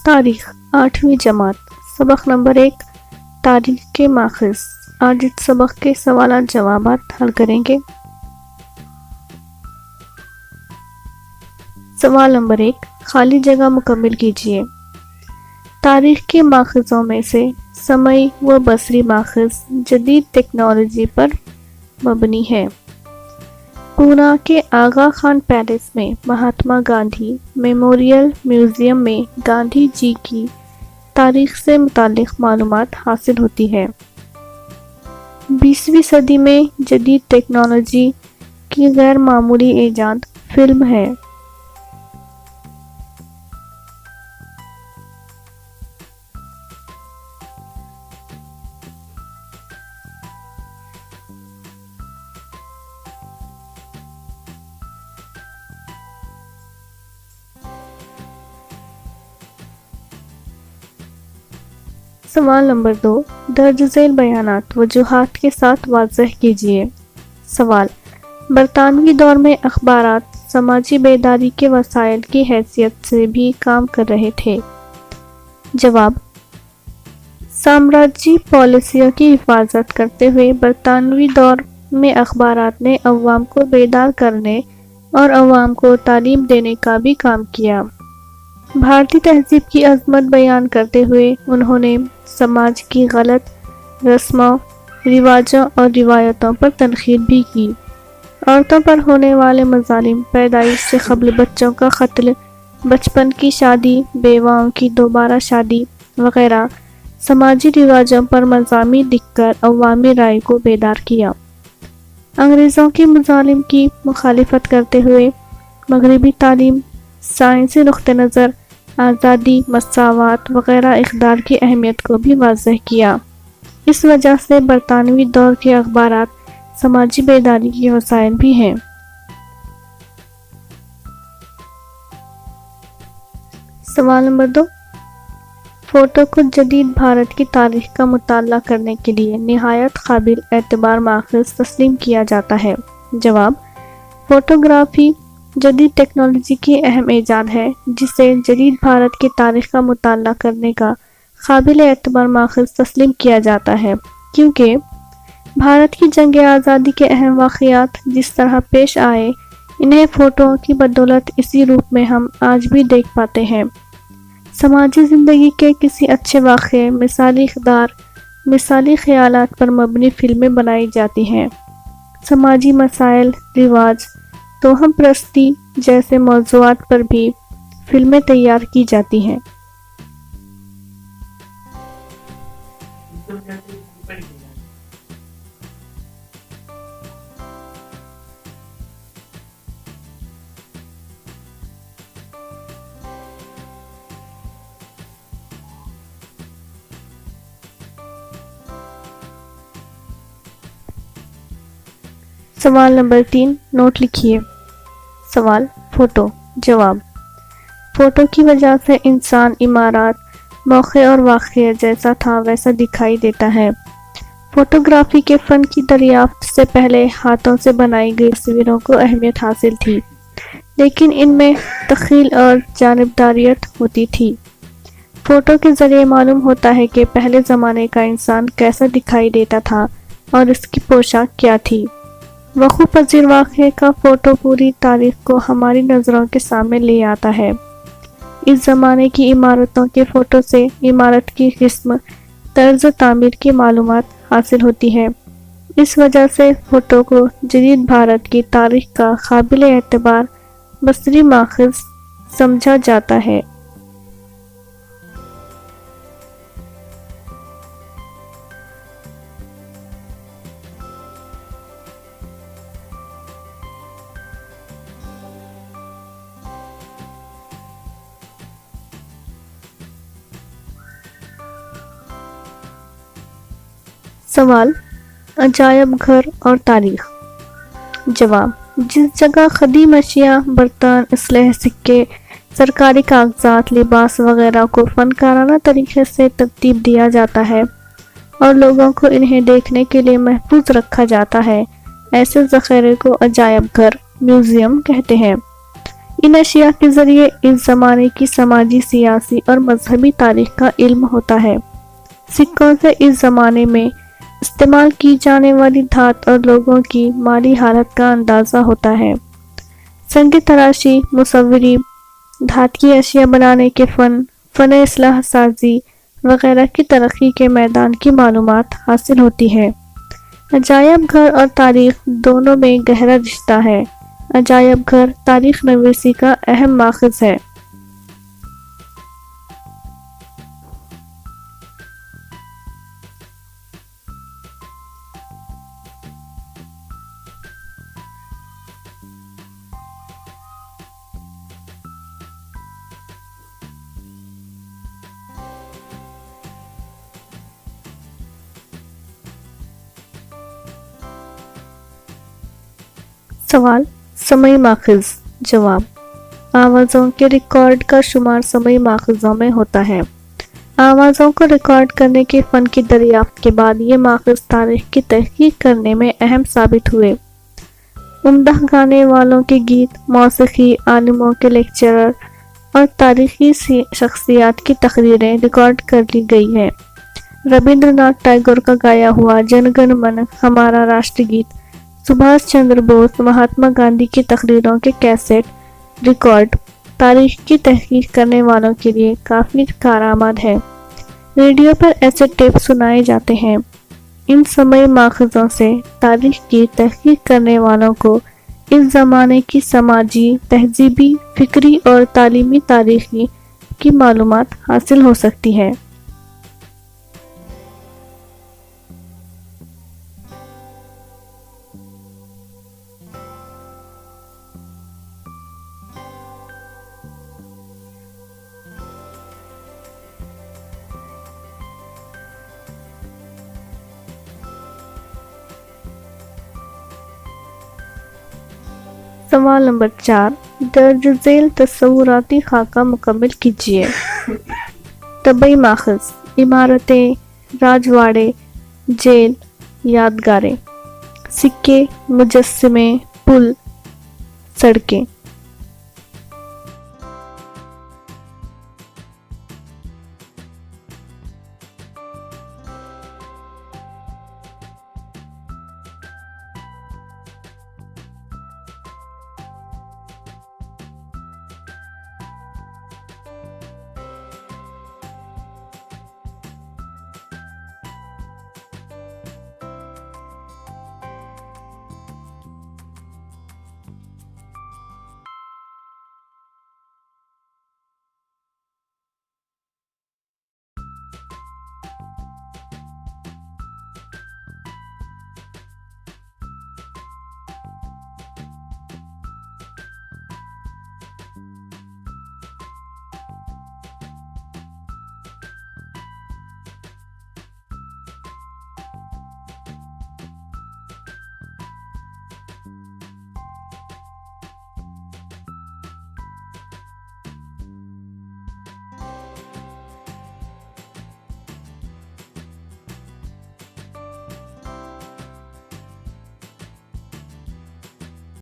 تاریخ 8ویں جماعت سبق نمبر 1 تاریخ کے ماخذ۔ آج اس سبق کے سوالات جوابات حل کریں گے۔ سوال نمبر 1 خالی جگہ مکمل کیجیے۔ تاریخ کے ماخذوں میں سے سمعی و بصری ماخذ جدید ٹیکنالوجی پر مبنی ہے۔ پونا کے آغا خان پیلس میں مہاتما گاندھی میموریل میوزیم میں گاندھی جی کی تاریخ سے متعلق معلومات حاصل ہوتی ہے۔ 20ویں صدی میں جدید ٹیکنالوجی کی غیر معمولی ایجاد فلم ہے۔ سوال نمبر 2 درج ذیل بیانات وجوہات کے ساتھ واضح کیجیے۔ سوال: برطانوی دور میں اخبارات سماجی بیداری کے وسائل کی حیثیت سے بھی کام کر رہے تھے۔ جواب: سامراجی پالیسیوں کی حفاظت کرتے ہوئے برطانوی دور میں اخبارات نے عوام کو بیدار کرنے اور عوام کو تعلیم دینے کا بھی کام کیا۔ بھارتی تہذیب کی عظمت بیان کرتے ہوئے انہوں نے سماج کی غلط رسموں، رواجوں اور روایتوں پر تنقید بھی کی۔ عورتوں پر ہونے والے مظالم، پیدائش سے قبل بچوں کا قتل، بچپن کی شادی، بیواؤں کی دوبارہ شادی وغیرہ سماجی رواجوں پر مضامین لکھ کر عوامی رائے کو بیدار کیا۔ انگریزوں کے مظالم کی مخالفت کرتے ہوئے مغربی تعلیم، سائنسی نقطہ نظر، آزادی، مساوات وغیرہ اقدار کی اہمیت کو بھی واضح کیا۔ اس وجہ سے برطانوی دور کے اخبارات سماجی بیداری کے وسائل بھی ہیں۔ سوال نمبر 2 فوٹو کو جدید بھارت کی تاریخ کا مطالعہ کرنے کے لیے نہایت قابل اعتبار ماخذ تسلیم کیا جاتا ہے۔ جواب: فوٹوگرافی جدید ٹیکنالوجی کی اہم ایجاد ہے جسے جدید بھارت کی تاریخ کا مطالعہ کرنے کا قابل اعتبار ماخذ تسلیم کیا جاتا ہے، کیونکہ بھارت کی جنگ آزادی کے اہم واقعات جس طرح پیش آئے انہیں فوٹوؤں کی بدولت اسی روپ میں ہم آج بھی دیکھ پاتے ہیں۔ سماجی زندگی کے کسی اچھے واقعے، مثالی اقدار، مثالی خیالات پر مبنی فلمیں بنائی جاتی ہیں۔ سماجی مسائل، رواج، توہم پرستی جیسے موضوعات پر بھی فلمیں تیار کی جاتی ہیں۔ سوال نمبر 3 نوٹ لکھیے۔ سوال: فوٹو۔ جواب: فوٹو کی وجہ سے انسان عمارات، موقع اور واقعہ جیسا تھا ویسا دکھائی دیتا ہے۔ فوٹوگرافی کے فن کی دریافت سے پہلے ہاتھوں سے بنائی گئی تصویروں کو اہمیت حاصل تھی، لیکن ان میں تخیل اور جانبداریت ہوتی تھی۔ فوٹو کے ذریعے معلوم ہوتا ہے کہ پہلے زمانے کا انسان کیسا دکھائی دیتا تھا اور اس کی پوشاک کیا تھی۔ وقوع پذیر واقعے کا فوٹو پوری تاریخ کو ہماری نظروں کے سامنے لے آتا ہے۔ اس زمانے کی عمارتوں کے فوٹو سے عمارت کی قسم، طرز تعمیر کی معلومات حاصل ہوتی ہے۔ اس وجہ سے فوٹو کو جدید بھارت کی تاریخ کا قابل اعتبار بصری ماخذ سمجھا جاتا ہے۔ سوال: عجائب گھر اور تاریخ۔ جواب: جس جگہ قدیم اشیاء، برتن، اسلحے، سکے، سرکاری کاغذات، لباس وغیرہ کو فنکارانہ طریقے سے ترتیب دیا جاتا ہے اور لوگوں کو انہیں دیکھنے کے لیے محفوظ رکھا جاتا ہے، ایسے ذخیرے کو عجائب گھر، میوزیم کہتے ہیں۔ ان اشیاء کے ذریعے اس زمانے کی سماجی، سیاسی اور مذہبی تاریخ کا علم ہوتا ہے۔ سکوں سے اس زمانے میں استعمال کی جانے والی دھات اور لوگوں کی مالی حالت کا اندازہ ہوتا ہے۔ سنگ تراشی، مصوری، دھات کی اشیاء بنانے کے فن اصلاح سازی وغیرہ کی ترقی کے میدان کی معلومات حاصل ہوتی ہے۔ عجائب گھر اور تاریخ دونوں میں گہرا رشتہ ہے۔ عجائب گھر تاریخ نویسی کا اہم ماخذ ہے۔ سوال، سمعی ماخذ۔ جواب، آوازوں کے ریکارڈ کا شمار سمعی ماخذوں میں ہوتا ہے۔ آوازوں کو ریکارڈ کرنے کے فن کی دریافت کے بعد یہ ماخذ تاریخ کی تحقیق کرنے میں اہم ثابت ہوئے۔ عمدہ گانے والوں کے گیت، موسیقی، عالموں کے لیکچرر اور تاریخی شخصیات کی تقریریں ریکارڈ کر لی گئی ہیں۔ ربندر ناتھ ٹیگور کا گایا ہوا جن گن من ہمارا راشٹر گیت، سبھاش چندر بوس، مہاتما گاندھی کی تقریروں کے کیسٹ ریکارڈ تاریخ کی تحقیق کرنے والوں کے لیے کافی کارآمد ہے۔ ریڈیو پر ایسے ٹیپ سنائے جاتے ہیں۔ ان سمعی ماخذوں سے تاریخ کی تحقیق کرنے والوں کو اس زمانے کی سماجی، تہذیبی، فکری اور تعلیمی تاریخی کی معلومات حاصل ہو سکتی ہے۔ سوال نمبر 4، درج ذیل تصوراتی خاکہ مکمل کیجیے۔ طبعی ماخذ: عمارتیں، راجواڑے، جیل، یادگاریں، سکے، مجسمے، پل، سڑکیں۔